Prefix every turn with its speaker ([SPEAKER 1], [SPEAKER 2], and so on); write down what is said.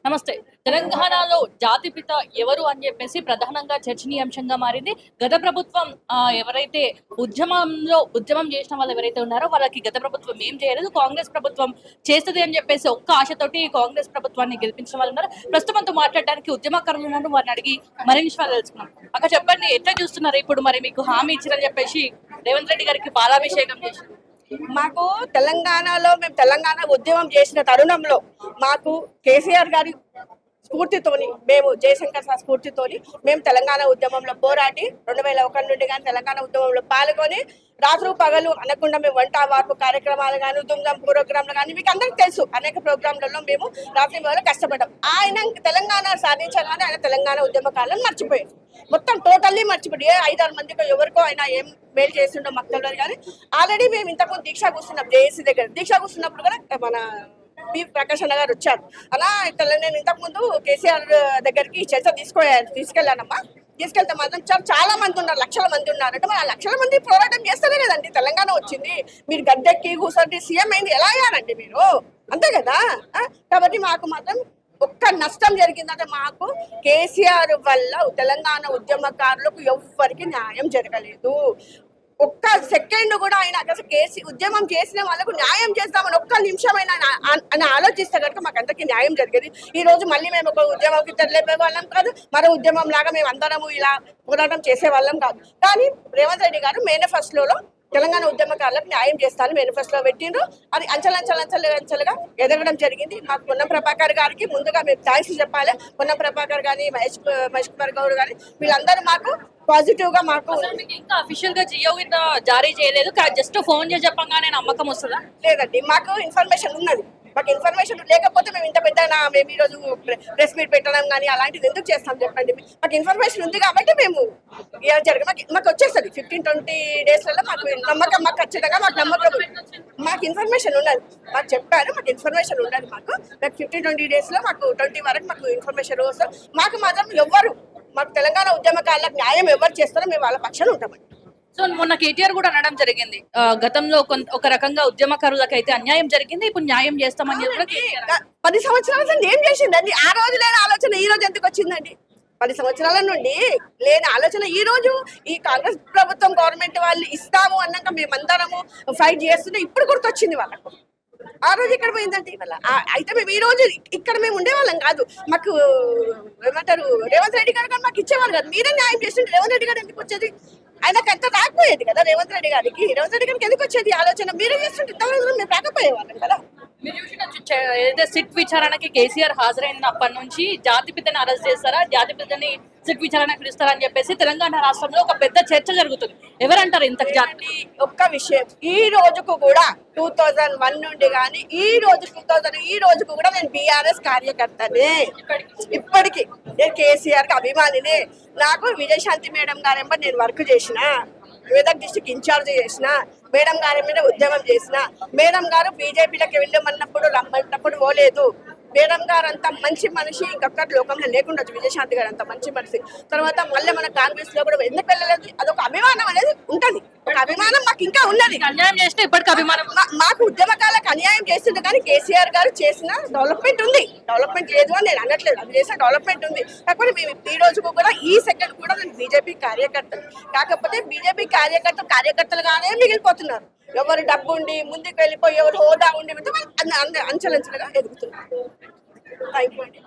[SPEAKER 1] నమస్తే. తెలంగాణలో జాతిపిత ఎవరు అని చెప్పేసి ప్రధానంగా చర్చనీయాంశంగా మారింది. గత ప్రభుత్వం ఎవరైతే ఉద్యమం చేసిన వాళ్ళు ఎవరైతే ఉన్నారో వాళ్ళకి గత ప్రభుత్వం ఏం చేయలేదు. కాంగ్రెస్ ప్రభుత్వం చేస్తది అని చెప్పేసి ఒక్క ఆశతోటి కాంగ్రెస్ ప్రభుత్వాన్ని గెలిపించిన వాళ్ళు ఉన్నారు. ప్రస్తుతం మనతో మాట్లాడడానికి ఉద్యమకారులు ఉన్నారు. వారిని అడిగి మరిన్ని విషయాలు తెలుసుకున్నాం. అక్కడ చెప్పండి, ఎట్లా చూస్తున్నారు ఇప్పుడు? మరి మీకు హామీ ఇచ్చారని చెప్పేసి రేవంత్ రెడ్డి గారికి పాలాభిషేకం చేశారు.
[SPEAKER 2] మాకు తెలంగాణలో మేము తెలంగాణ ఉద్యమం చేసిన తరుణంలో మాకు కేసీఆర్ గారి స్ఫూర్తితోని, మేము జయశంకర్ సార్ స్ఫూర్తితోని మేము తెలంగాణ ఉద్యమంలో పోరాడి 2001 నుండి కానీ తెలంగాణ ఉద్యమంలో పాల్గొని రాత్రు పగలు అనకుండా మేము వంట వార్పు కార్యక్రమాలు కానీ దుమ్దం ప్రోగ్రాంలు కానీ మీకు అందరికి తెలుసు, అనేక ప్రోగ్రాంలలో మేము రాత్రి పగలు కష్టపడ్డాం. ఆయన తెలంగాణ సాధించగానే ఆయన తెలంగాణ ఉద్యమకాలను మర్చిపోయారు. మొత్తం టోటల్లీ మర్చిపోయి 5-6 మందికి ఎవరికో ఆయన ఏం మేలు చేస్తుండో మాకు తెలియదు. కానీ ఆల్రెడీ మేము ఇంతకుముందు దీక్ష కూర్చున్నాం, జేఏసీ దగ్గర దీక్ష కూర్చున్నప్పుడు కూడా మన పి ప్రకాష్ అన్న గారు వచ్చారు. అలా నేను ఇంతకుముందు కేసీఆర్ దగ్గరికి చర్చ తీసుకెళ్ళానమ్మా. తీసుకెళ్తే మాత్రం చాలా మంది ఉన్నారు, లక్షల మంది ఉన్నారు. అంటే మరి ఆ లక్షల మంది పోరాటం చేస్తేనే కదండి తెలంగాణ వచ్చింది. మీరు గద్దెక్కి కూర్చోండి సీఎం అయింది ఎలా అయ్యారండి మీరు? అంతే కదా. కాబట్టి మాకు మాత్రం ఒక్క నష్టం జరిగిందంటే మాకు కేసీఆర్ వల్ల తెలంగాణ ఉద్యమకారులకు ఎవ్వరికి న్యాయం జరగలేదు. ఒక్క సెకండ్ కూడా ఆయన ఉద్యమం చేసిన వాళ్ళకు న్యాయం చేస్తామని ఒక్క నిమిషమైనా అని ఆలోచిస్తే కనుక మాకు అందరికీ న్యాయం జరిగేది. ఈ రోజు మళ్ళీ మేము ఒక ఉద్యమంకి తెరలేపే వాళ్ళం కాదు, మరో ఉద్యమం లాగా మేము అందరము ఇలా పోరాటం చేసే వాళ్ళం కాదు. కానీ రేవంత్ రెడ్డి గారు మేనిఫెస్టోలో తెలంగాణ ఉద్యమకారులకు న్యాయం చేస్తాను మేనిఫెస్టోలో పెట్టిండ్రు. అది అంచెలంచెలుగా ఎదగడం జరిగింది. మాకు పొన్నం ప్రభాకర్ గారికి ముందుగా మేము థ్యాంక్స్ చెప్పాలి. పొన్నం ప్రభాకర్ కానీ మహేష్ కుమార్ గౌడ్ కానీ వీళ్ళందరూ మాకు పాజిటివ్ గా మాకు
[SPEAKER 1] ఇంకా అఫీషియల్ గా జియో జారీ చేయలేదు, జస్ట్ ఫోన్ చేసి చెప్పంగానే నమ్మకం వస్తుందా?
[SPEAKER 2] లేదండి, మాకు ఇన్ఫర్మేషన్ ఉన్నది. మాకు ఇన్ఫర్మేషన్ లేకపోతే మేము ఇంత పెద్ద మేము ఈరోజు ప్రెస్ మీట్ పెట్టడం కానీ అలాంటిది ఎందుకు చేస్తాం చెప్పండి. మాకు ఇన్ఫర్మేషన్ ఉంది కాబట్టి మేము మాకు వచ్చేస్తుంది 15-20 డేస్లలో మాకు నమ్మకం. మాకు ఖచ్చితంగా మాకు నమ్మకం, మాకు ఇన్ఫర్మేషన్ ఉన్నది. మాకు చెప్పారు, మాకు ఇన్ఫర్మేషన్ ఉన్నది. మాకు 15-20 డేస్లో మాకు 20 వరకు మాకు ఇన్ఫర్మేషన్ వస్తుంది. మాకు మాత్రం ఎవ్వరు మాకు తెలంగాణ ఉద్యమకారులకు న్యాయం ఎవరు చేస్తారో మేము వాళ్ళ పక్షాన ఉంటామండి.
[SPEAKER 1] సో మొన్న కేటీఆర్ కూడా అనడం జరిగింది, గతంలో ఒక రకంగా ఉద్యమకారులకు అయితే అన్యాయం జరిగింది, ఇప్పుడు న్యాయం చేస్తామని
[SPEAKER 2] 10 సంవత్సరాల నుండి ఏం చేసిందండి? ఆ రోజు లేని ఆలోచన ఈ రోజు ఎందుకు వచ్చిందండి? 10 సంవత్సరాల నుండి లేని ఆలోచన ఈ రోజు ఈ కాంగ్రెస్ ప్రభుత్వం గవర్నమెంట్ వాళ్ళు ఇస్తాము అన్నాక మేమందరము ఫైట్ చేస్తుంటే ఇప్పుడు గుర్తొచ్చింది వాళ్ళకు. ఆ రోజు ఇక్కడ పోయిందంటే ఇవాళ అయితే మేము ఈ రోజు ఇక్కడ మేము ఉండేవాళ్ళం కాదు. మాకు ఏమంటారు రేవంత్ రెడ్డి గారు కానీ మాకు ఇచ్చేవాళ్ళు కాదు. మీరే న్యాయం చేస్తుంటే రేవంత్ రెడ్డి గారు ఎందుకు వచ్చేది? ఆయనకు అంత రాకపోయేది కదా రేవంత్ రెడ్డి గారికి. రేవంత్ రెడ్డి గారికి ఎందుకు వచ్చేది ఆలోచన? మీరే చేస్తుంటే ఇంతవరకు మేము రాకపోయేవాళ్ళం కదా.
[SPEAKER 1] మీరు చూసిన ఏదైతే సిట్ విచారణకి కేసీఆర్ హాజరైనప్పటి నుంచి జాతిపితని అరెస్ట్ చేస్తారా, జాతిపితని సిట్ విచారణకు పిలుస్తారని చెప్పేసి తెలంగాణ రాష్ట్రంలో ఒక పెద్ద చర్చ జరుగుతుంది. ఎవరంటారు ఇంత జాతి?
[SPEAKER 2] ఒక్క విషయం, ఈ రోజుకు కూడా 2001 నుండి కానీ ఈ రోజుకు కూడా నేను బీఆర్ఎస్ కార్యకర్తనే. ఇప్పటికీ నేను కేసీఆర్ కి అభిమానినే. నాకు విజయశాంతి మేడం గారు ఎంబడి నేను వర్క్ చేసిన, మెదక్ డిస్ట్రిక్ట్ ఇన్ఛార్జ్ చేసిన, మేడం గారి మీద ఉద్యమం చేసిన. మేడం గారు బీజేపీలోకి వెళ్ళమన్నప్పుడు రమ్మన్నప్పుడు పోలేదు. మేడం గారు అంత మంచి మనిషి ఇంకొకటి లోకంలో లేకుండా, విజయశాంతి గారు అంత మంచి మనిషి. తర్వాత మళ్ళీ మన కాంగ్రెస్ లో కూడా ఎందుకు వెళ్ళలేదు? అదొక అభిమానం అనేది ఉంటది. ఒక అభిమానం మాకు ఇంకా ఉన్నది.
[SPEAKER 1] అన్యాయం చేస్తే ఇప్పటికి అభిమానం.
[SPEAKER 2] మాకు ఉద్యమకాలకు అన్యాయం చేస్తుండే కానీ కేసీఆర్ గారు చేసిన డెవలప్మెంట్ ఉంది. డెవలప్మెంట్ లేదు అని నేను అనట్లేదు, అది చేసిన డెవలప్మెంట్ ఉంది. కాకపోతే మేము ఈ రోజుకు కూడా ఈ సెకండ్ కూడా నేను బీజేపీ కార్యకర్తలు. కాకపోతే బీజేపీ కార్యకర్తలుగానే మిగిలిపోతున్నారు. ఎవరు డబ్బు ఉండి ముందుకు వెళ్ళిపోయి ఎవరు హోదా ఉండి అంచెలంచెలుగా ఎదుగుతున్నారు. థ్యాంక్ యూ అండి.